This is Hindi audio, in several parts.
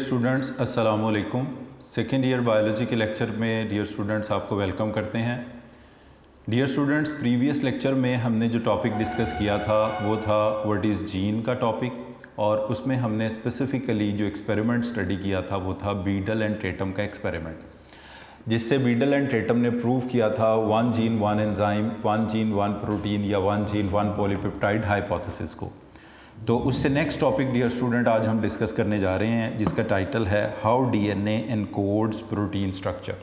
स्टूडेंट्स अस्सलाम वालेकुम। सेकेंड ईयर बायोलॉजी के लेक्चर में डियर स्टूडेंट्स आपको वेलकम करते हैं। डियर स्टूडेंट्स, प्रीवियस लेक्चर में हमने जो टॉपिक डिस्कस किया था वो था व्हाट इज़ जीन का टॉपिक, और उसमें हमने स्पेसिफ़िकली जो एक्सपेरिमेंट स्टडी किया था वो था बीडल एंड टेटम का एक्सपेरिमेंट, जिससे बीडल एंड टेटम ने प्रूव किया था one gene one enzyme, one gene one protein या one gene one polypeptide hypothesis को। तो उससे नेक्स्ट टॉपिक डियर स्टूडेंट आज हम डिस्कस करने जा रहे हैं, जिसका टाइटल है how DNA encodes protein structure.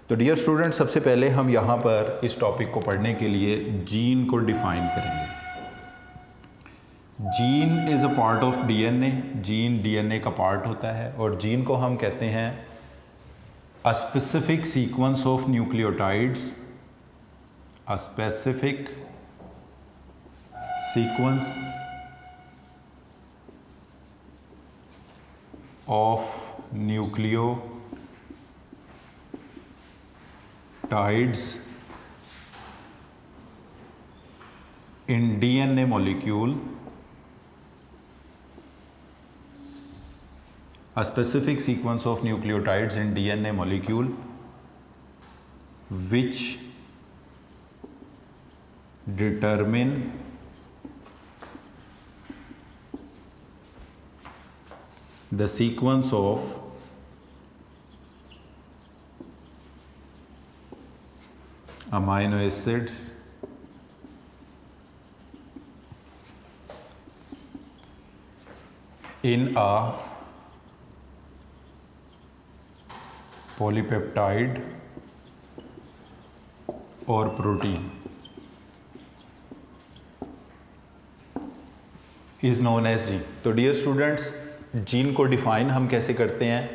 तो डियर स्टूडेंट, सबसे पहले हम यहाँ पर इस टॉपिक को पढ़ने के लिए जीन को डिफाइन करेंगे। Gene is a part of DNA. Gene DNA का पार्ट होता है और जीन को हम कहते हैं अ specific sequence of nucleotides, a specific sequence of nucleotides in DNA molecule, a specific sequence of nucleotides in DNA molecule which determine the sequence of amino acids in a polypeptide or protein is known as gene। तो डियर स्टूडेंट्स, जीन को डिफ़ाइन हम कैसे करते हैं,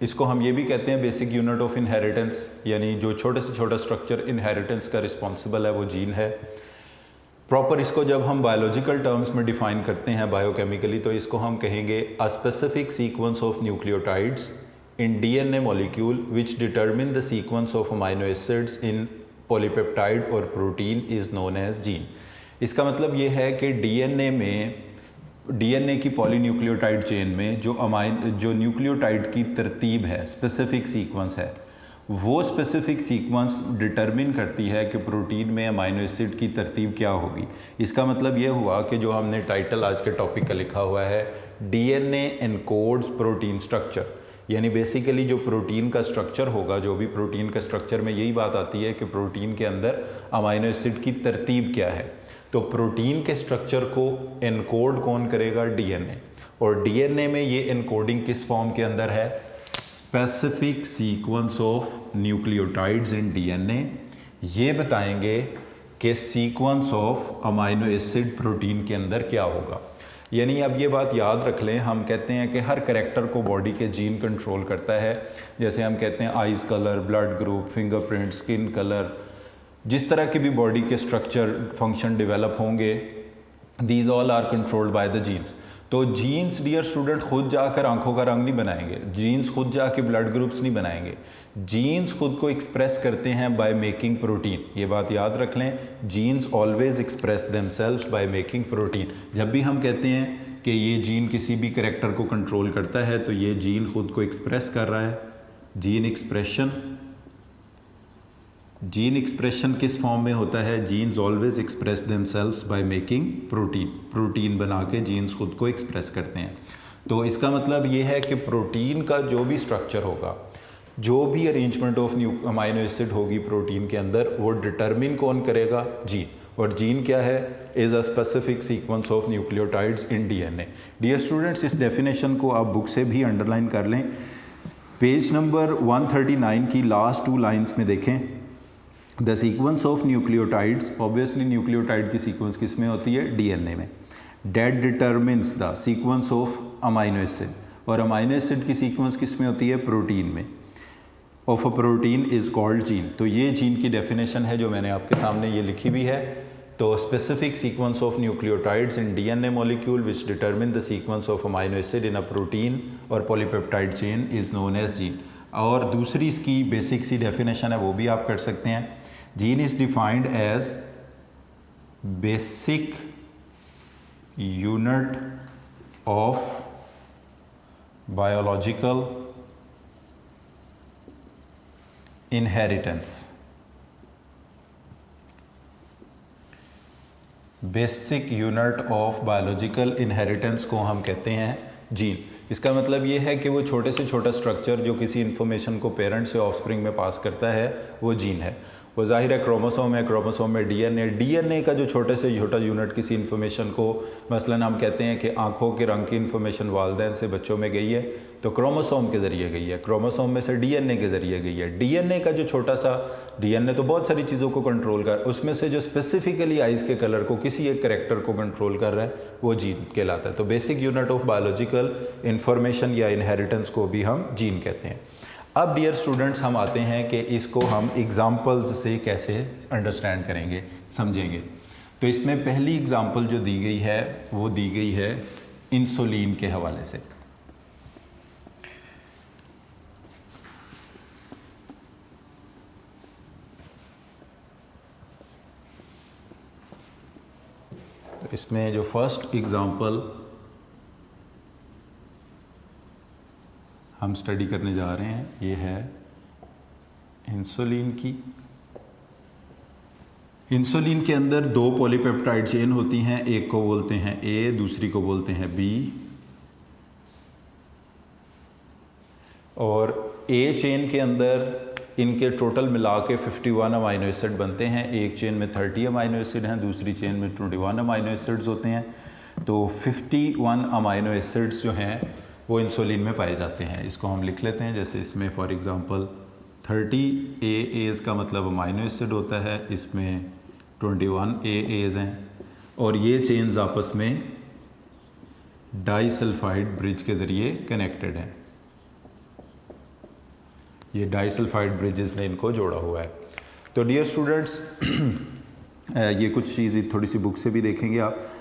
इसको हम ये भी कहते हैं बेसिक यूनिट ऑफ इनहेरिटेंस, यानी जो छोटे से छोटा स्ट्रक्चर इनहेरिटेंस का रिस्पॉन्सिबल है वो जीन है। प्रॉपर इसको जब हम बायोलॉजिकल टर्म्स में डिफ़ाइन करते हैं बायोकेमिकली, तो इसको हम कहेंगे a specific sequence of nucleotides in DNA molecule which determine the sequence of amino acids in polypeptide और protein is known as gene. इसका मतलब ये है कि डीएनए की पॉलीन्यूक्लियोटाइड चेन में जो न्यूक्लियोटाइड की तरतीब है, स्पेसिफिक सीक्वेंस है, वो स्पेसिफिक सीक्वेंस डिटरमिन करती है कि प्रोटीन में अमाइनो एसिड की तरतीब क्या होगी। इसका मतलब ये हुआ कि जो हमने टाइटल आज के टॉपिक का लिखा हुआ है डीएनए एनकोड्स प्रोटीन स्ट्रक्चर, यानी बेसिकली जो प्रोटीन का स्ट्रक्चर होगा, जो भी प्रोटीन का स्ट्रक्चर में यही बात आती है कि प्रोटीन के अंदर अमाइनो एसिड की तरतीब क्या है। तो प्रोटीन के स्ट्रक्चर को एनकोड कौन करेगा? डीएनए। और डीएनए में ये एनकोडिंग किस फॉर्म के अंदर है? Specific sequence of nucleotides in DNA. ये बताएंगे कि sequence of amino acid protein के अंदर क्या होगा। यानी अब ये बात याद रख लें, हम कहते हैं कि हर कैरेक्टर को बॉडी के जीन कंट्रोल करता है। जैसे हम कहते हैं eyes colour, blood group, fingerprint, skin colour, जिस तरह के भी बॉडी के स्ट्रक्चर फंक्शन डेवलप होंगे, these all are controlled by the genes. तो जीन्स डियर स्टूडेंट खुद जाकर आंखों का रंग नहीं बनाएंगे, जीन्स खुद जाके ब्लड ग्रुप्स नहीं बनाएंगे। जीन्स खुद को एक्सप्रेस करते हैं बाय मेकिंग प्रोटीन। ये बात याद रख लें, genes always express themselves by making protein. जब भी हम कहते हैं कि ये जीन किसी भी कैरेक्टर को कंट्रोल करता है, तो ये जीन खुद को एक्सप्रेस कर रहा है। जीन एक्सप्रेशन किस फॉर्म में होता है? Genes always express themselves by making protein. Protein बना के जीन्स खुद को एक्सप्रेस करते हैं। तो इसका मतलब ये है कि प्रोटीन का जो भी स्ट्रक्चर होगा, जो भी अरेंजमेंट ऑफ अमाइनो एसिड होगी प्रोटीन के अंदर, वो डिटरमिन कौन करेगा? जीन। और जीन क्या है? Is a specific sequence of nucleotides in DNA. Dear students, इस डेफिनेशन को आप बुक से भी अंडरलाइन कर लें। पेज नंबर 139 की लास्ट 2 लाइन्स में देखें, the sequence of nucleotides, obviously nucleotide की सीक्वेंस किस में होती है? डीएनए में। That determines the sequence of amino acid, और अमाइनो एसिड की सीक्वेंस किस में होती है? प्रोटीन में। Of a protein is called gene. तो ये जीन की डेफिनेशन है जो मैंने आपके सामने ये लिखी भी है। तो specific sequence of nucleotides in DNA molecule which determine the sequence of amino acid in a protein और polypeptide chain is known as gene. और दूसरी इसकी बेसिक सी डेफिनेशन है, वो भी आप कर सकते हैं। Gene is defined as basic unit of biological inheritance, basic unit of biological inheritance को हम कहते हैं जीन। इसका मतलब ये है कि वो छोटे से छोटा स्ट्रक्चर जो किसी इन्फॉर्मेशन को पेरेंट से ऑफस्प्रिंग में पास करता है वो जीन है। वो जाहिर है क्रोमोसोम है, क्रोमोसोम में डीएनए का जो छोटे से छोटा यूनिट किसी इन्फॉर्मेशन को, मसलन हम कहते हैं कि आंखों के रंग की इन्फॉर्मेशन वालिदैन से बच्चों में गई है तो क्रोमोसोम के ज़रिए गई है, क्रोमोसोम में से डीएनए के ज़रिए गई है। डीएनए का जो छोटा सा, डीएनए तो बहुत सारी चीज़ों को कंट्रोल कर, उसमें से जो स्पेसिफिकली आइज़ के कलर को, किसी एक करेक्टर को कंट्रोल कर रहा है वो जीन कहलाता है। तो basic unit of biological information या इनहेरिटेंस को भी हम जीन कहते हैं। अब डियर स्टूडेंट्स हम आते हैं कि इसको हम एग्जाम्पल्स से कैसे अंडरस्टैंड करेंगे, समझेंगे। तो इसमें पहली एग्जाम्पल जो दी गई है वो दी गई है इंसुलिन के हवाले से। तो इसमें जो फर्स्ट एग्जाम्पल हम स्टडी करने जा रहे हैं ये है इंसुलिन की। इंसुलिन के अंदर दो पॉलीपेप्टाइड चेन होती हैं, एक को बोलते हैं ए, दूसरी को बोलते हैं बी। और ए चेन के अंदर इनके टोटल मिला के 51 अमाइनो एसिड बनते हैं। एक चेन में 30 अमाइनो एसिड हैं, दूसरी चेन में 21 अमाइनो एसिड्स होते हैं। तो 51 अमाइनो एसिड्स जो हैं वो इंसुलिन में पाए जाते हैं। इसको हम लिख लेते हैं, जैसे इसमें फॉर एग्जांपल 30 एएज़ का मतलब अमाइनो एसिड होता है, इसमें 21 एएज़ हैं और ये चेन्स आपस में डाइसल्फाइड ब्रिज के ज़रिए कनेक्टेड हैं। ये डाइसल्फाइड ब्रिजेस ने इनको जोड़ा हुआ है। तो डियर स्टूडेंट्स ये कुछ चीज़ थोड़ी सी बुक से भी देखेंगे आप।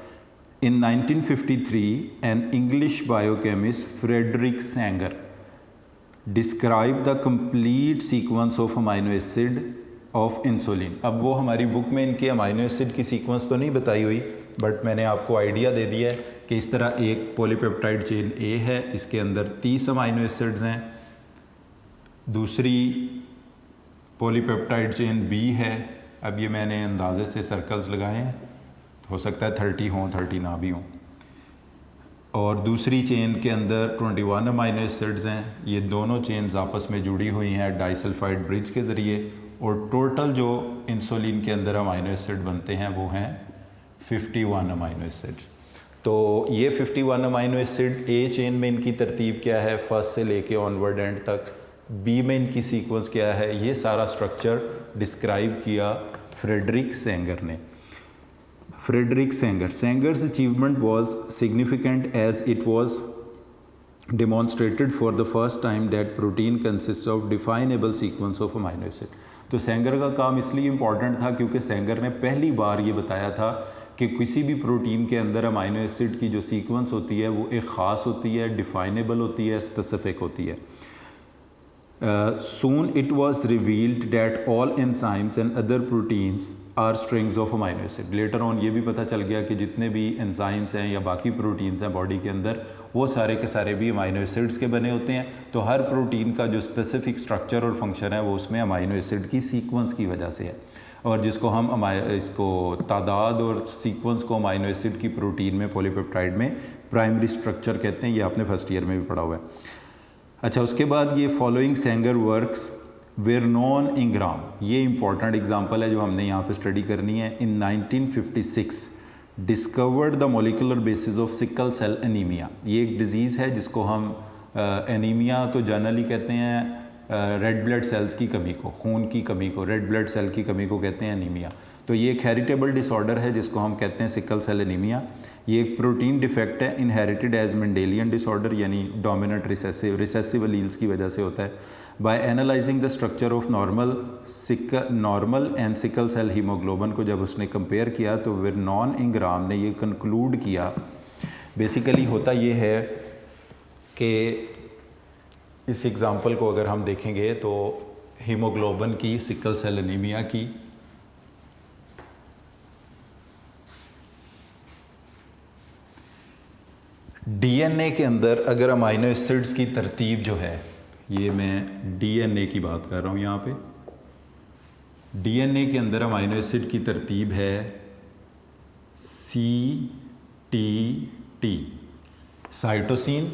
In 1953, an English biochemist, Frederick Sanger, described the complete sequence of amino acid of insulin. अब वो हमारी बुक में इनके अमाइनो एसिड की सीक्वेंस तो नहीं बताई हुई, बट मैंने आपको आइडिया दे दिया है कि इस तरह एक पॉलीपेप्टाइड चेन ए है, इसके अंदर 30 अमाइनो एसिड्स हैं। दूसरी पॉलीपेप्टाइड चेन बी है, अब ये मैंने अंदाजे से सर्कल्स लगाए हैं, हो सकता है 30 हों, 30 ना भी हों। और दूसरी चेन के अंदर 21 अमाइनो एसिड्स हैं। ये दोनों चेन्स आपस में जुड़ी हुई हैं डाइसल्फाइड ब्रिज के ज़रिए, और टोटल जो इंसुलिन के अंदर अमाइनो एसिड बनते हैं वो हैं 51 अमाइनो एसिड्स। तो ये 51 अमाइनो एसिड ए चेन में इनकी तरतीब क्या है, फर्स्ट से लेके ऑनवर्ड एंड तक, बी में इनकी सीक्वेंस क्या है, ये सारा स्ट्रक्चर डिस्क्राइब किया फ्रेडरिक सेंगर ने। Frederick Sanger. Sanger's achievement was significant as it was demonstrated for the first time that protein consists of definable sequence of amino acid. तो सेंगर का काम इसलिए इम्पॉर्टेंट था क्योंकि सेंगर ने पहली बार ये बताया था कि किसी भी प्रोटीन के अंदर अमाइनो एसिड की जो सीक्वेंस होती है वो एक ख़ास होती है, डिफाइनेबल होती है, स्पेसिफिक होती है। Soon it was revealed that all enzymes and other proteins are strings of amino acid. Later on ये भी पता चल गया कि जितने भी enzymes हैं या बाकी प्रोटीन्स हैं बॉडी के अंदर वो सारे के सारे भी अमाइनो एसिड्स के बने होते हैं। तो हर प्रोटीन का जो स्पेसिफिक स्ट्रक्चर और फंक्शन है वो उसमें अमाइनो एसिड की सीक्वेंस की वजह से है, और जिसको हम इसको तादाद और सीक्वेंस को अमाइनो एसिड की प्रोटीन में, पॉलीपेप्टाइड में प्राइमरी स्ट्रक्चर कहते हैं। ये आपने फर्स्ट ईयर में भी पढ़ा हुआ है। अच्छा, उसके बाद ये following Sanger works Vernon Ingram, ये इंपॉर्टेंट एग्जांपल है जो हमने यहाँ पे स्टडी करनी है। In 1956 discovered the molecular basis of sickle cell anaemia. ये एक डिज़ीज़ है जिसको हम एनीमिया तो जनरली कहते हैं रेड ब्लड सेल्स की कमी को, खून की कमी को, रेड ब्लड सेल की कमी को कहते हैं एनीमिया। तो ये एक हेरिटेबल डिसऑर्डर है जिसको हम कहते हैं सिकल सेल एनीमिया। ये एक प्रोटीन डिफेक्ट है, इनहेरिटेड एज मेंडेलियन डिसऑर्डर, यानी डोमिनेंट रिसेसिव एलील्स की वजह से होता है। By analysing the structure of normal and sickle cell haemoglobin को जब उसने कंपेयर किया तो फिर नॉन इंग्राम ने ये कंक्लूड किया, बेसिकली होता ये है कि इस एग्ज़ाम्पल को अगर हम देखेंगे तो हीमोग्लोबिन की, सिकल सेल एनीमिया की, डीएनए के अंदर अगर अमाइनो एसिड्स की तरतीब जो है, ये मैं डीएनए की बात कर रहा हूँ यहाँ पे, डीएनए के अंदर अमाइनो एसिड की तरतीब है CTT, साइटोसिन,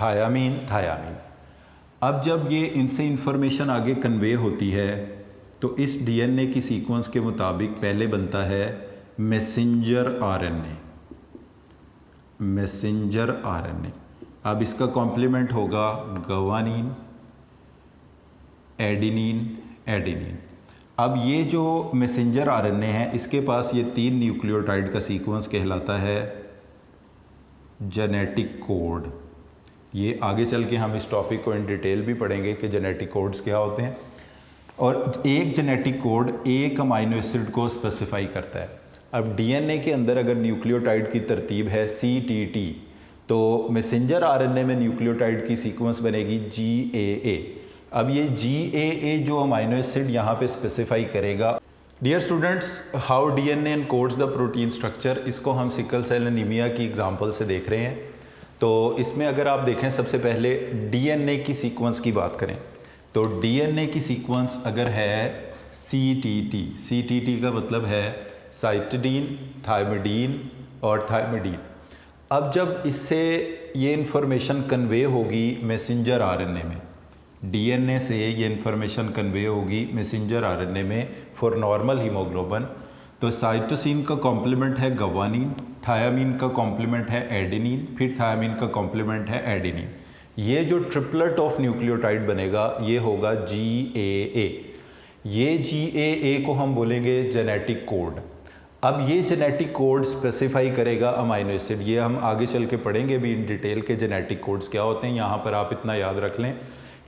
थायामीन, थायामीन। अब जब ये इनसे इंफॉर्मेशन आगे कन्वे होती है तो इस डीएनए की सीक्वेंस के मुताबिक पहले बनता है मैसेंजर आरएनए, मैसेंजर आरएनए। अब इसका कॉम्प्लीमेंट होगा गवानीन, एडिनिन, एडिनिन। अब ये जो मैसेंजर आरएनए है इसके पास ये 3 न्यूक्लियोटाइड का सीक्वेंस कहलाता है जेनेटिक कोड। ये आगे चल के हम इस टॉपिक को इन डिटेल भी पढ़ेंगे कि जेनेटिक कोड्स क्या होते हैं। और एक जेनेटिक कोड एक अमाइनो एसिड को स्पेसिफाई करता है। अब डीएनए के अंदर अगर न्यूक्लियोटाइड की तरतीब है CTT, तो मैसेंजर आरएनए में न्यूक्लियोटाइड की सीक्वेंस बनेगी GAA। अब ये GAA जो अमाइनो एसिड यहाँ पे स्पेसिफाई करेगा। Dear students, how DNA encodes the protein structure, इसको हम सिकल सेल एनीमिया की एग्जांपल से देख रहे हैं। तो इसमें अगर आप देखें, सबसे पहले डीएनए की सीक्वेंस की बात करें तो डीएनए की सीक्वेंस अगर है CTT का मतलब है साइटिडीन, थायमिडीन और थायमिडीन। अब जब इससे ये इंफॉर्मेशन कन्वे होगी मैसेंजर आरएनए में, डीएनए से ये इंफॉर्मेशन कन्वे होगी मैसेंजर आरएनए में फॉर नॉर्मल हीमोग्लोबिन, तो साइटोसिन का कॉम्प्लीमेंट है गवानीन, थायामीन का कॉम्प्लीमेंट है एडिनिन, फिर थायामीन का कॉम्प्लीमेंट है एडिनिन। ये जो ट्रिपलेट ऑफ न्यूक्लियोटाइड बनेगा ये होगा GAA। ये GAA को हम बोलेंगे जेनेटिक कोड। अब ये जेनेटिक कोड स्पेसिफाई करेगा अमाइनो एसिड। ये हम आगे चल के पढ़ेंगे भी इन डिटेल के जेनेटिक कोड्स क्या होते हैं। यहाँ पर आप इतना याद रख लें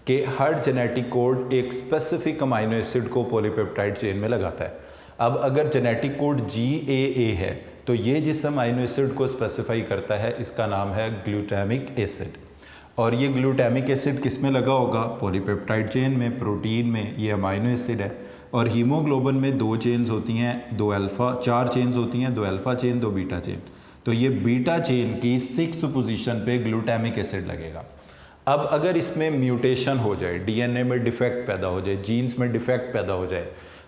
कि हर जेनेटिक कोड एक स्पेसिफिक अमाइनो एसिड को पॉलीपेप्टाइड चेन में लगाता है। अब अगर जेनेटिक कोड GAA है तो ये जिस अमाइनो एसिड को स्पेसिफाई करता है इसका नाम है ग्लूटामिक एसिड। और ये ग्लूटामिक एसिड किस में लगा होगा? पॉलीपेप्टाइड चेन में, प्रोटीन में ये अमाइनो एसिड है। और हीमोग्लोबिन में 2 चेन्स होती हैं, 2 अल्फ़ा, 4 चेन्स होती हैं, 2 अल्फ़ा चेन, 2 बीटा चेन। तो ये बीटा चेन की 6th पोजीशन पे ग्लूटामिक एसिड लगेगा। अब अगर इसमें म्यूटेशन हो जाए, डीएनए में डिफेक्ट पैदा हो जाए, जीन्स में डिफेक्ट पैदा हो जाए,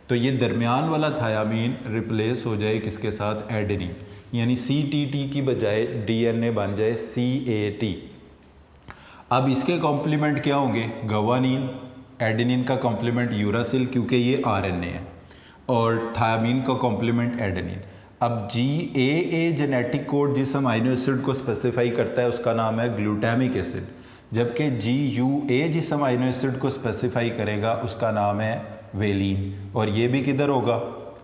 तो ये दरमियान वाला थायामीन रिप्लेस हो जाए किसके साथ? एडेनिन। यानी CTT की बजाय डीएनए बन जाए CAT। अब इसके कॉम्प्लीमेंट क्या होंगे? गवानीन, एडेनिन का कॉम्प्लीमेंट यूरासिल क्योंकि ये RNA है, और थायामीन का कॉम्प्लीमेंट एडेनिन। अब GAA जेनेटिक कोड जिस अमाइनो एसिड को स्पेसिफाई करता है उसका नाम है ग्लूटामिक एसिड, जबकि GUA जिस अमाइनो एसिड को स्पेसिफाई करेगा उसका नाम है वेलिन। और ये भी किधर होगा?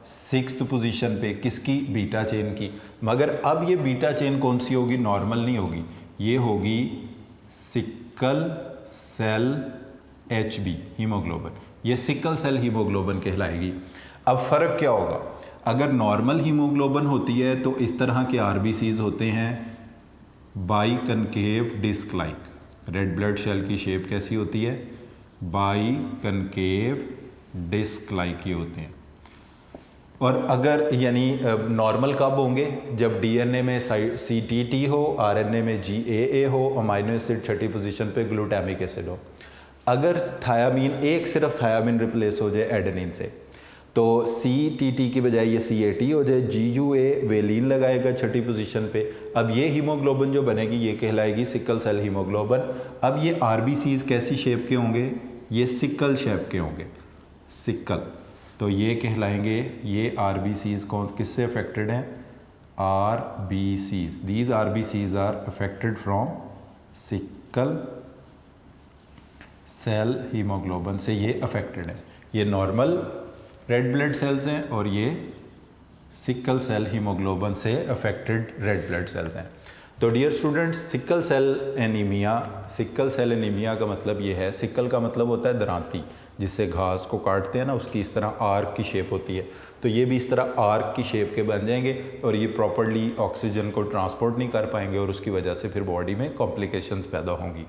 6th पोजीशन पे। किसकी? बीटा चेन की। मगर अब ये बीटा चेन कौन सी होगी? नॉर्मल नहीं होगी, ये होगी सिकल सेल HB हीमोग्लोबिन। ये सिकल सेल हीमोग्लोबिन कहलाएगी। अब फ़र्क क्या होगा? अगर नॉर्मल हीमोग्लोबिन होती है तो इस तरह के RBCs होते हैं biconcave disc like. Red blood cell की शेप कैसी होती है? बाई कनकेव डिस्क लाइक ये होते हैं। और अगर यानी नॉर्मल कब होंगे? जब डीएनए में CTT हो, RNA में GAA हो, अमाइनो एसिड 6ठी पोजीशन पे ग्लूटामिक एसिड हो। अगर थायामीन, एक सिर्फ थायामीन रिप्लेस हो जाए एडेनिन से, तो CTT की बजाय ये CAT हो जाए, GUA वेलिन लगाएगा 6ठी पोजीशन पे। अब ये हीमोग्लोबिन जो बनेगी ये कहलाएगी सिकल सेल हीमोग्लोबिन। अब ये RBCs कैसी शेप के होंगे? ये सिकल शेप के होंगे, सिकल। तो ये कहलाएंगे, ये RBCs कौन किससे अफेक्टेड हैं? RBCs। These RBCs are affected from sickle cell haemoglobin से ये अफेक्टेड है। ये नॉर्मल रेड ब्लड सेल्स हैं और ये सिकल सेल हीमोग्लोबिन से अफेक्टेड रेड ब्लड सेल्स हैं। तो dear students, sickle cell anaemia का मतलब ये है, सिकल का मतलब होता है दरांती, जिससे घास को काटते हैं ना, उसकी इस तरह आर्क की शेप होती है। तो ये भी इस तरह आर्क की शेप के बन जाएंगे और ये प्रॉपर्ली ऑक्सीजन को ट्रांसपोर्ट नहीं कर पाएंगे और उसकी वजह से फिर बॉडी में कॉम्प्लिकेशंस पैदा होंगी।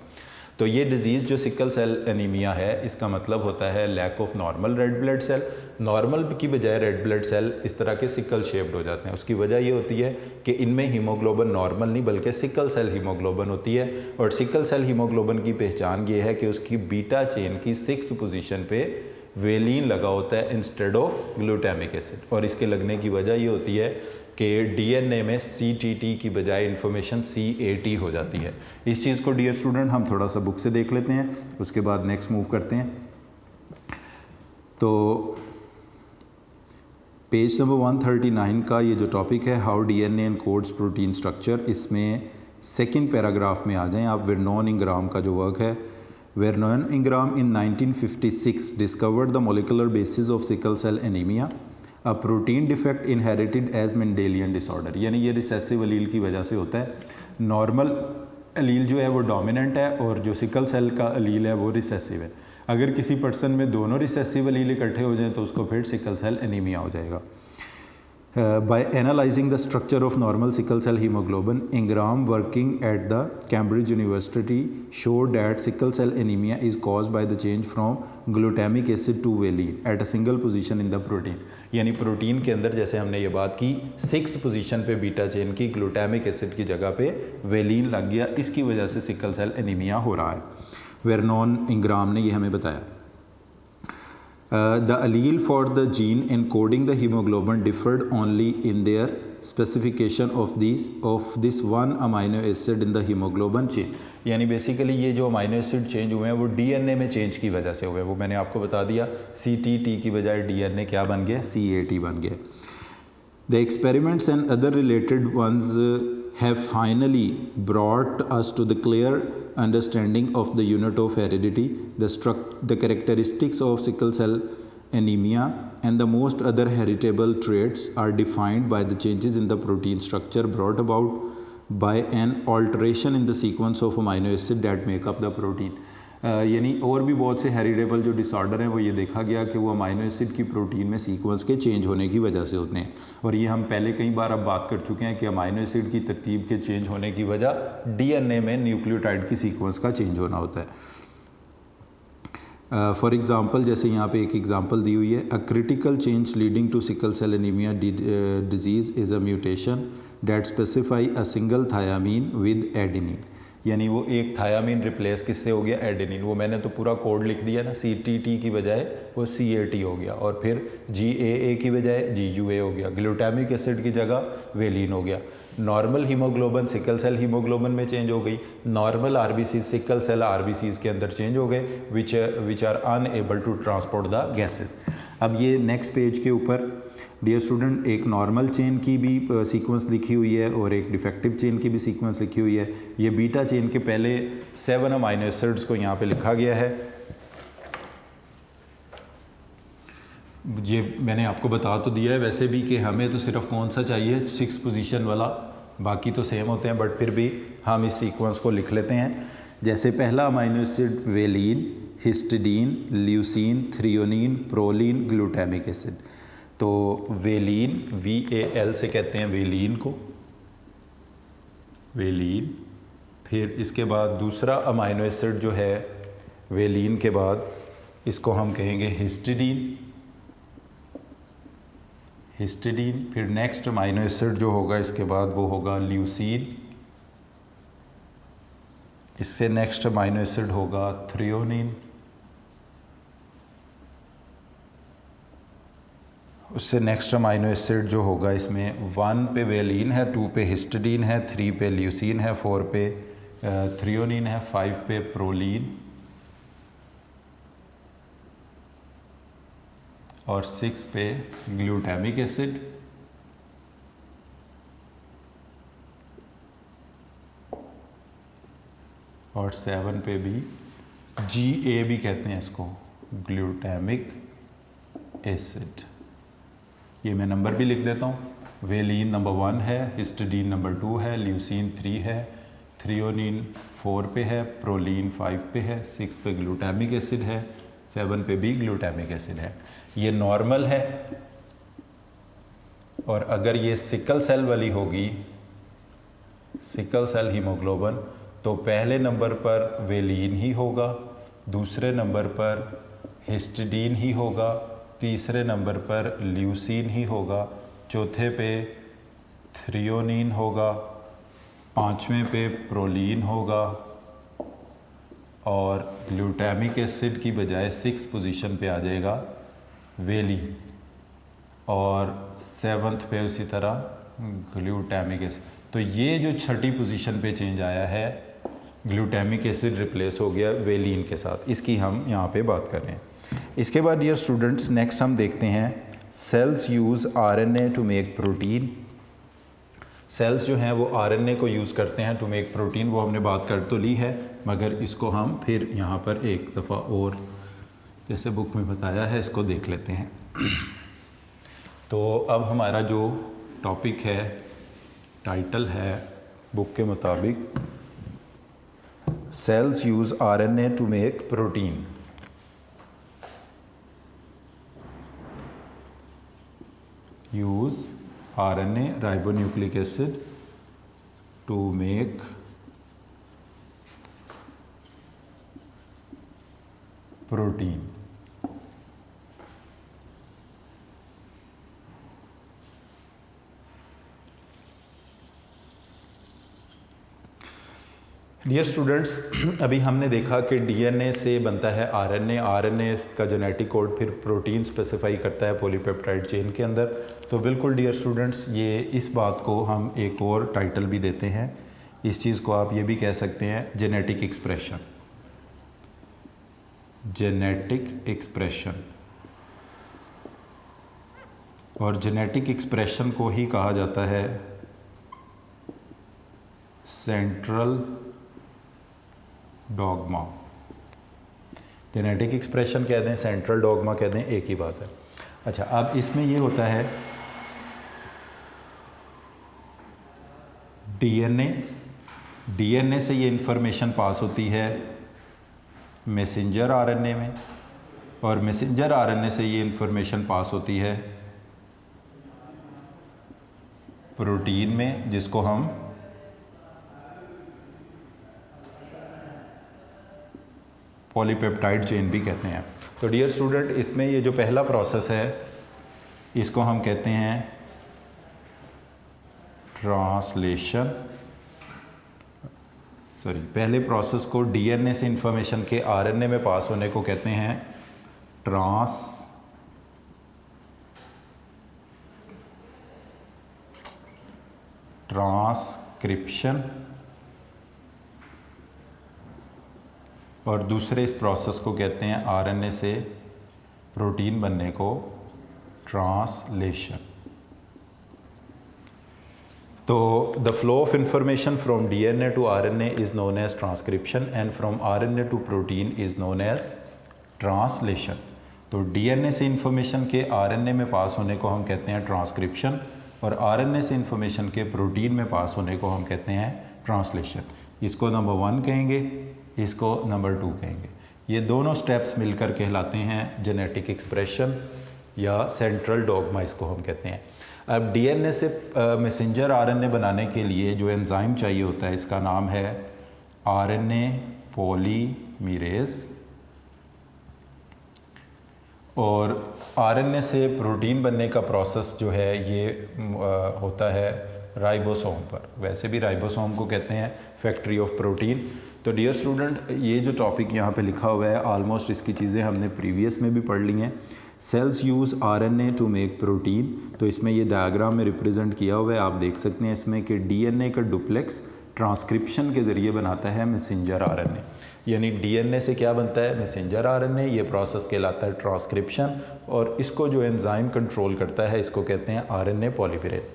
तो तो ये डिज़ीज़ जो सिकल सेल एनीमिया है, इसका मतलब होता है lack of normal red blood cell. Normal की बजाय रेड ब्लड सेल इस तरह के सिकल शेप्ड हो जाते हैं। उसकी वजह ये होती है कि इनमें हीमोग्लोबिन नॉर्मल नहीं बल्कि सिकल सेल हीमोग्लोबिन होती है, और सिकल सेल हीमोग्लोबिन की पहचान ये है कि उसकी बीटा चेन की 6th पोजीशन पे वेलिन लगा होता है इंस्टेड ऑफ ग्लूटामिक एसिड। और इसके लगने की वजह ये होती है कि डीएनए में CTT की बजाय इन्फॉर्मेशन CAT हो जाती है। इस चीज़ को डियर स्टूडेंट हम थोड़ा सा बुक से देख लेते हैं, उसके बाद नेक्स्ट मूव करते हैं। तो पेज नंबर 139 का ये जो टॉपिक है how DNA encodes protein structure, इसमें सेकंड पैराग्राफ में आ जाएं आप। वेरनॉन इंग्राम का जो वर्क है, Vernon Ingram in 1956 discovered the molecular basis of sickle cell anaemia, a protein defect inherited as Mendelian disorder. यानी ये रिसेसिव अलील की वजह से होता है। नॉर्मल अलील जो है वो डोमिनेंट है और जो सिकल सेल का अलील है वो रिसेसिव है। अगर किसी पर्सन में दोनों रिसेसिव अलील इकट्ठे हो जाएं तो उसको फिर सिकल सेल एनीमिया हो जाएगा। By analyzing the structure of normal sickle cell hemoglobin, Ingram working at the Cambridge University showed that sickle cell anemia is caused by the change from glutamic acid to valine at a single position in the protein। यानी प्रोटीन के अंदर जैसे हमने ये बात की 6th पोजीशन पे बीटा चेन की ग्लूटामिक एसिड की जगह पे वेलिन लग गया, इसकी वजह से सिकल सेल एनीमिया हो रहा है। वेरनॉन इंग्राम ने ये हमें बताया। The allele for the gene encoding the hemoglobin differed only in their specification of this one amino acid in the hemoglobin chain। यानी बेसिकली ये जो अमाइनो एसिड चेंज हुए हैं वो डीएनए में चेंज की वजह से हुए हैं। वो मैंने आपको बता दिया, CTT की बजाय डीएनए क्या बन गया, CAT बन गया। The experiments and other related ones have finally brought us to the clear understanding of the unit of heredity, the characteristics of sickle cell anemia, and the most other heritable traits are defined by the changes in the protein structure brought about by an alteration in the sequence of amino acid that make up the protein। यानी और भी बहुत से हेरिडेबल जो डिसऑर्डर हैं वो ये देखा गया कि वो अमाइनो एसिड की प्रोटीन में सीक्वेंस के चेंज होने की वजह से होते हैं। और ये हम पहले कई बार अब बात कर चुके हैं कि अमाइनो एसिड की तरतीब के चेंज होने की वजह डीएनए में न्यूक्लियोटाइड की सीक्वेंस का चेंज होना होता है। फॉर एग्ज़ाम्पल जैसे यहाँ पे एक एग्ज़ाम्पल दी हुई है, a critical change leading to sickle cell anaemia disease is a mutation that specify a single thymine with adenine. यानी वो एक थायामीन रिप्लेस किससे हो गया, एडेनिन। वो मैंने तो पूरा कोड लिख दिया ना, CTT की बजाय वो CAT हो गया, और फिर GAA की बजाय GUA हो गया, ग्लूटामिक एसिड की जगह वेलिन हो गया। Normal haemoglobin sickle cell haemoglobin में चेंज हो गई, normal RBC sickle cell RBCs के अंदर चेंज हो गए which are unable to transport the gases. अब ये नेक्स्ट पेज के ऊपर डियर स्टूडेंट एक नॉर्मल चेन की भी सीक्वेंस लिखी हुई है और एक डिफेक्टिव चेन की भी सीक्वेंस लिखी हुई है। ये बीटा चेन के पहले 7 अमाइनो एसिड्स को यहाँ पे लिखा गया है। ये मैंने आपको बता तो दिया है वैसे भी कि हमें तो सिर्फ कौन सा चाहिए, 6 पोजीशन वाला, बाकी तो सेम होते हैं, बट फिर भी हम इस सीक्वेंस को लिख लेते हैं। जैसे पहला amino acid valine, histidine, leucine, threonine, proline, glutamic acid. तो वेलिन, VAL से कहते हैं वेलिन को, वेलिन। फिर इसके बाद दूसरा अमाइनो एसिड जो है वेलिन के बाद इसको हम कहेंगे हिस्टिडीन, हिस्टिडीन। फिर नेक्स्ट अमाइनो एसिड जो होगा इसके बाद वो होगा ल्यूसीन। इससे नेक्स्ट अमाइनो एसिड होगा थ्रियोनिन। उससे नेक्स्ट अमाइनो एसिड जो होगा इसमें 1 पे वेलिन है, 2 पे हिस्टिडीन है, 3 पे ल्यूसीन है, 4 पे थ्रियोनिन है, 5 पे प्रोलिन और 6 पे ग्लूटामिक एसिड। और 7 पे भी GA भी कहते हैं इसको, ग्लूटामिक एसिड। ये मैं नंबर भी लिख देता हूँ। वेलिन नंबर 1 है, हिस्टिडीन नंबर 2 है, ल्यूसीन 3 है, थ्रियोनिन 4 पे है, प्रोलिन 5 पे है, 6 पे ग्लूटामिक एसिड है, 7 पे भी ग्लूटामिक एसिड है। ये नॉर्मल है। और अगर ये सिकल सेल वाली होगी, सिकल सेल हीमोग्लोबिन, तो पहले नंबर पर वेलिन ही होगा, दूसरे नंबर पर हिस्टिडीन ही होगा, तीसरे नंबर पर ल्यूसीन ही होगा, चौथे पे थ्रियोनिन होगा, पाँचवें पे प्रोलीन होगा और ग्लूटामिक एसिड की बजाय 6 पोजीशन पे आ जाएगा वेलिन और 7th पे उसी तरह ग्लूटामिक एसिड। तो ये जो छठी पोजीशन पे चेंज आया है, ग्लूटामिक एसिड रिप्लेस हो गया वेलिन के साथ, इसकी हम यहाँ पे बात कर रहे हैं। इसके बाद डियर स्टूडेंट्स नेक्स्ट हम देखते हैं cells use RNA to make protein. Cells जो हैं वो आरएनए को यूज़ करते हैं टू मेक प्रोटीन, वो हमने बात कर तो ली है मगर इसको हम फिर यहाँ पर एक दफ़ा और जैसे बुक में बताया है इसको देख लेते हैं। तो अब हमारा जो टॉपिक है, टाइटल है बुक के मुताबिक cells use RNA to make protein. use RNA ribonucleic acid to make protein। Dear students अभी हमने देखा कि डीएनए से बनता है आरएनए, आरएनए का जेनेटिक कोड फिर प्रोटीन स्पेसिफाई करता है पॉलीपेप्टाइड चेन के अंदर। तो बिल्कुल डियर स्टूडेंट्स ये इस बात को हम एक और टाइटल भी देते हैं, इस चीज़ को आप ये भी कह सकते हैं जेनेटिक एक्सप्रेशन। जेनेटिक एक्सप्रेशन, और जेनेटिक एक्सप्रेशन को ही कहा जाता है सेंट्रल डॉगमा। जेनेटिक एक्सप्रेशन कह दें, सेंट्रल डॉगमा कह दें, एक ही बात है। अच्छा, अब इसमें ये होता है डीएनए से ये इंफॉर्मेशन पास होती है मैसेंजर आरएनए में, और मैसेंजर आरएनए से ये इंफॉर्मेशन पास होती है प्रोटीन में, जिसको हम पॉलीपेप्टाइड चेन भी कहते हैं। तो डियर स्टूडेंट इसमें ये जो पहला प्रोसेस है इसको हम कहते हैं ट्रांसलेशन। पहले प्रोसेस को डीएनए से इंफॉर्मेशन के आरएनए में पास होने को कहते हैं ट्रांसक्रिप्शन, और दूसरे इस प्रोसेस को कहते हैं आरएनए से प्रोटीन बनने को ट्रांसलेशन। तो the flow of information from DNA to RNA is known as transcription and from RNA to protein is known as translation. तो डीएनए से इंफॉर्मेशन के आरएनए में पास होने को हम कहते हैं ट्रांसक्रिप्शन, और आरएनए से इंफॉर्मेशन के प्रोटीन में पास होने को हम कहते हैं ट्रांसलेशन। इसको नंबर 1 कहेंगे, इसको नंबर 2 कहेंगे। ये दोनों स्टेप्स मिलकर कहलाते हैं जेनेटिक एक्सप्रेशन या सेंट्रल डॉगमा, इसको हम कहते हैं। अब डीएनए से मैसेंजर आरएनए बनाने के लिए जो एंजाइम चाहिए होता है इसका नाम है आरएनए पॉलीमरेज, और आरएनए से प्रोटीन बनने का प्रोसेस जो है ये होता है राइबोसोम पर। वैसे भी राइबोसोम को कहते हैं फैक्ट्री ऑफ प्रोटीन। तो डियर स्टूडेंट ये जो टॉपिक यहाँ पे लिखा हुआ है ऑलमोस्ट इसकी चीज़ें हमने प्रीवियस में भी पढ़ ली हैं। Cells use RNA to make protein, तो इसमें ये डायग्राम में रिप्रेजेंट किया हुआ है, आप देख सकते हैं इसमें कि डीएनए का डुप्लेक्स ट्रांसक्रिप्शन के ज़रिए बनाता है मैसेंजर आरएनए। यानी डीएनए से क्या बनता है मैसेंजर आरएनए, ये प्रोसेस कहलाता है ट्रांसक्रिप्शन, और इसको जो एंजाइम कंट्रोल करता है इसको कहते हैं आरएनए पॉलीमरेज।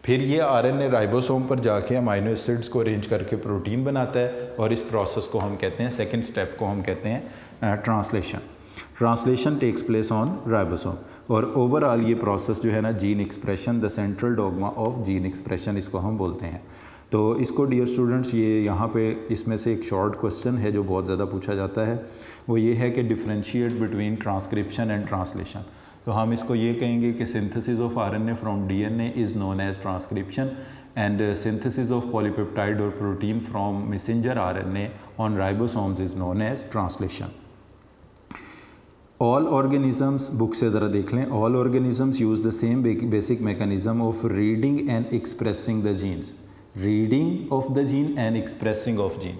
फिर ये आरएनए राइबोसोम पर जाके अमाइनो एसिड्स को अरेंज करके प्रोटीन बनाता है, और इस प्रोसेस को हम कहते हैं, सेकंड स्टेप को हम कहते हैं translation. Translation takes place on ribosome, और ओवरऑल ये प्रोसेस जो है ना gene expression, the central dogma of gene expression इसको हम बोलते हैं। तो इसको डियर स्टूडेंट्स ये यहाँ पे इसमें से एक शॉर्ट क्वेश्चन है जो बहुत ज़्यादा पूछा जाता है, वो ये है कि differentiate between transcription and translation. तो हम इसको ये कहेंगे कि synthesis of RNA from DNA is known as transcription and synthesis of polypeptide और protein from messenger RNA on ribosomes is known as translation. All organisms, book से ज़रा देख लें, all organisms use the same basic mechanism of reading and expressing the genes. Reading of the gene and expressing of gene.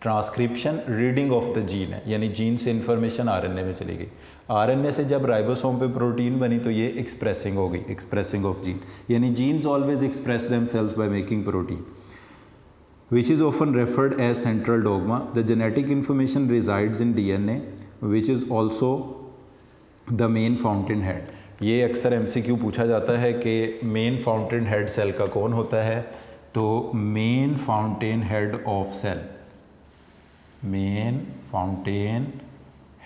Transcription reading of the gene है, यानी जीन से इंफॉर्मेशन आरएनए में चली गई। आरएनए से जब राइबोसोम पे प्रोटीन बनी तो ये एक्सप्रेसिंग हो गई, एक्सप्रेसिंग ऑफ जीन, यानी genes always express themselves by making protein, which is often referred as central dogma. The genetic information resides in DNA, which is also the main fountain head. ये अक्सर एमसीक्यू पूछा जाता है कि मेन फाउंटेन हेड सेल का कौन होता है, तो main fountainhead of cell, main fountain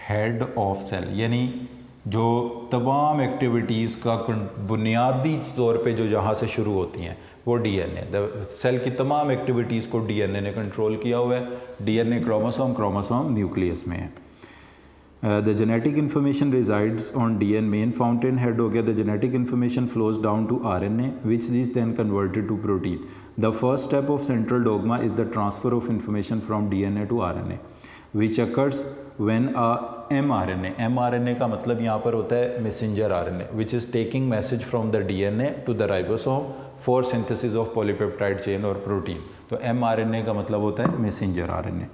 head of cell, यानी जो तमाम एक्टिविटीज़ का बुनियादी तौर पे जो जहाँ से शुरू होती हैं वो डीएनए। सेल की तमाम एक्टिविटीज़ को डीएनए ने कंट्रोल किया हुआ है। डीएनए क्रोमोसोम, क्रोमोसोम न्यूक्लियस में है। The genetic information resides on DNA, main fountainhead हो गया। The genetic information flows down to RNA which is then converted to protein. The first step of central dogma is the transfer of information from DNA to RNA which occurs when mRNA, mRNA का मतलब यहाँ पर होता है messenger RNA, which is taking message from the DNA to the ribosome for synthesis of polypeptide chain और प्रोटीन। तो mRNA का मतलब होता है messenger RNA.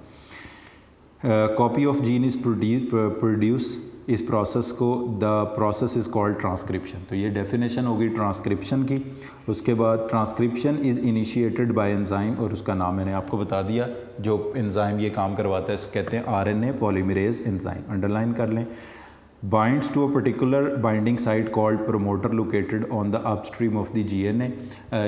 Copy of gene is produce, इस प्रोसेस को the process is called transcription. तो ये डेफिनेशन होगी ट्रांसक्रिप्शन की। उसके बाद transcription is initiated by enzyme, और उसका नाम मैंने आपको बता दिया, जो एंजाइम ये काम करवाता है उसको कहते हैं आरएनए पॉलीमरेज एंजाइम, अंडरलाइन कर लें। Binds to a particular binding site called promoter located on the upstream of the DNA.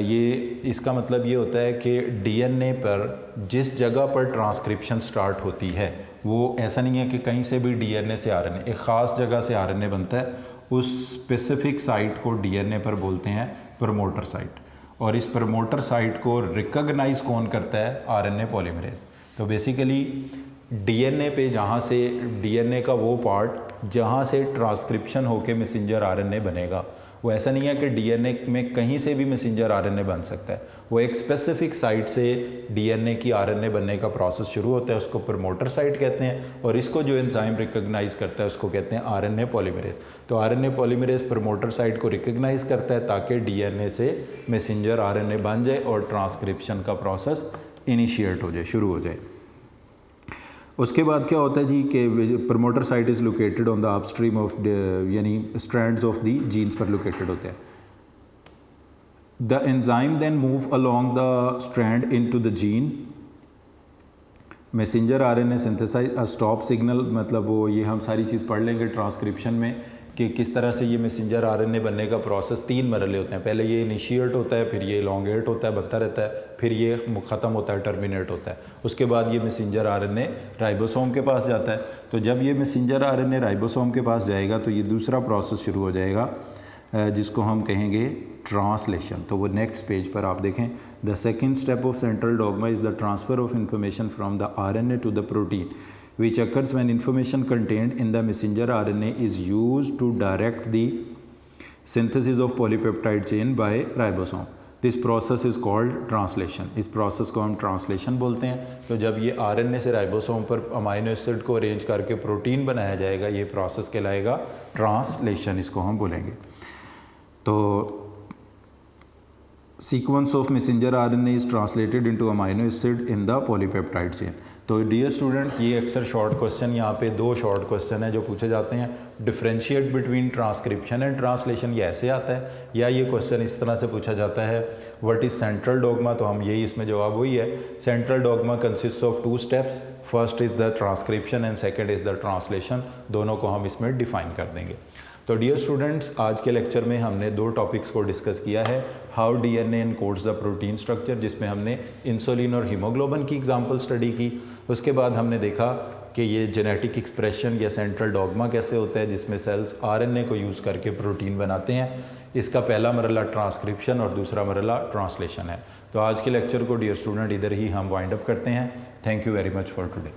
ये इसका मतलब ये होता है कि डीएनए पर जिस जगह पर ट्रांसक्रिप्शन स्टार्ट होती है वो ऐसा नहीं है कि कहीं से भी डीएनए से आरएनए, एक ख़ास जगह से आरएनए बनता है, उस स्पेसिफिक साइट को डीएनए पर बोलते हैं प्रमोटर साइट। और इस प्रमोटर साइट को रिकॉग्नाइज कौन करता है? RNA polymerase. तो बेसिकली डीएनए पे जहाँ से डीएनए का वो पार्ट जहाँ से ट्रांसक्रिप्शन होके मैसेंजर आरएनए बनेगा, वो ऐसा नहीं है कि डीएनए में कहीं से भी मैसेंजर आरएनए बन सकता है। वो एक स्पेसिफिक साइट से डीएनए की आरएनए बनने का प्रोसेस शुरू होता है, उसको प्रमोटर साइट कहते हैं, और इसको जो एंजाइम रिकॉग्नाइज करता है उसको कहते हैं आरएनए पॉलीमरेज। तो आरएनए पॉलीमरेज प्रमोटर साइट को रिकॉग्नाइज करता है ताकि डीएनए से मैसेंजर आरएनए बन जाए और ट्रांसक्रिप्शन का प्रोसेस इनिशिएट हो जाए, शुरू हो जाए। उसके बाद क्या होता है जी कि promoter site is located on the upstream of, यानी स्ट्रैंड्स ऑफ द जीन्स पर लोकेटेड होते हैं। The enzyme then move along the strand into the gene, messenger RNA synthesize a stop signal, मतलब वो ये हम सारी चीज़ पढ़ लेंगे ट्रांसक्रिप्शन में कि किस तरह से ये मैसेंजर आरएनए बनने का प्रोसेस 3 मरहले होते हैं। पहले ये इनिशिएट होता है, फिर ये एलोंगेट होता है, बनता रहता है, फिर ये ख़त्म होता है, टर्मिनेट होता है। उसके बाद ये मैसेंजर आरएनए राइबोसोम के पास जाता है। तो जब ये मैसेंजर आरएनए राइबोसोम के पास जाएगा तो ये दूसरा प्रोसेस शुरू हो जाएगा जिसको हम कहेंगे ट्रांसलेशन। तो वो नेक्स्ट पेज पर आप देखें, the second step of central dogma is the transfer of information from the RNA to the protein which occurs when information contained in the messenger RNA is used to direct the synthesis of polypeptide chain by ribosome. This process is called translation. इस प्रोसेस को हम ट्रांसलेशन बोलते हैं। तो जब ये आरएनए से राइबोसोम पर अमाइनो एसिड को अरेंज करके प्रोटीन बनाया जाएगा, ये प्रोसेस कहलाएगा ट्रांसलेशन, इसको हम बोलेंगे। तो sequence of messenger RNA is translated into amino acid in the polypeptide chain. तो डियर स्टूडेंट, ये अक्सर शॉर्ट क्वेश्चन, यहाँ पे 2 शॉर्ट क्वेश्चन हैं जो पूछे जाते हैं। Differentiate between transcription and translation, ये ऐसे आता है, या ये क्वेश्चन इस तरह से पूछा जाता है, व्हाट इज़ सेंट्रल डोगमा। तो हम यही इसमें जवाब वही है, central dogma consist of 2 steps, first is the transcription and second is the translation. दोनों को हम इसमें डिफाइन कर देंगे। तो डियर स्टूडेंट्स, आज के लेक्चर में हमने 2 टॉपिक्स को डिस्कस किया है। How DNA encodes the protein structure, जिसमें हमने इंसुलिन और हीमोग्लोबिन की एग्जांपल स्टडी की। उसके बाद हमने देखा कि ये जेनेटिक एक्सप्रेशन या सेंट्रल डॉगमा कैसे होता है, जिसमें सेल्स आरएनए को यूज़ करके प्रोटीन बनाते हैं। इसका पहला मरला ट्रांसक्रिप्शन और दूसरा मरला ट्रांसलेशन है। तो आज के लेक्चर को डियर स्टूडेंट इधर ही हम वाइंड अप करते हैं। Thank you very much for today.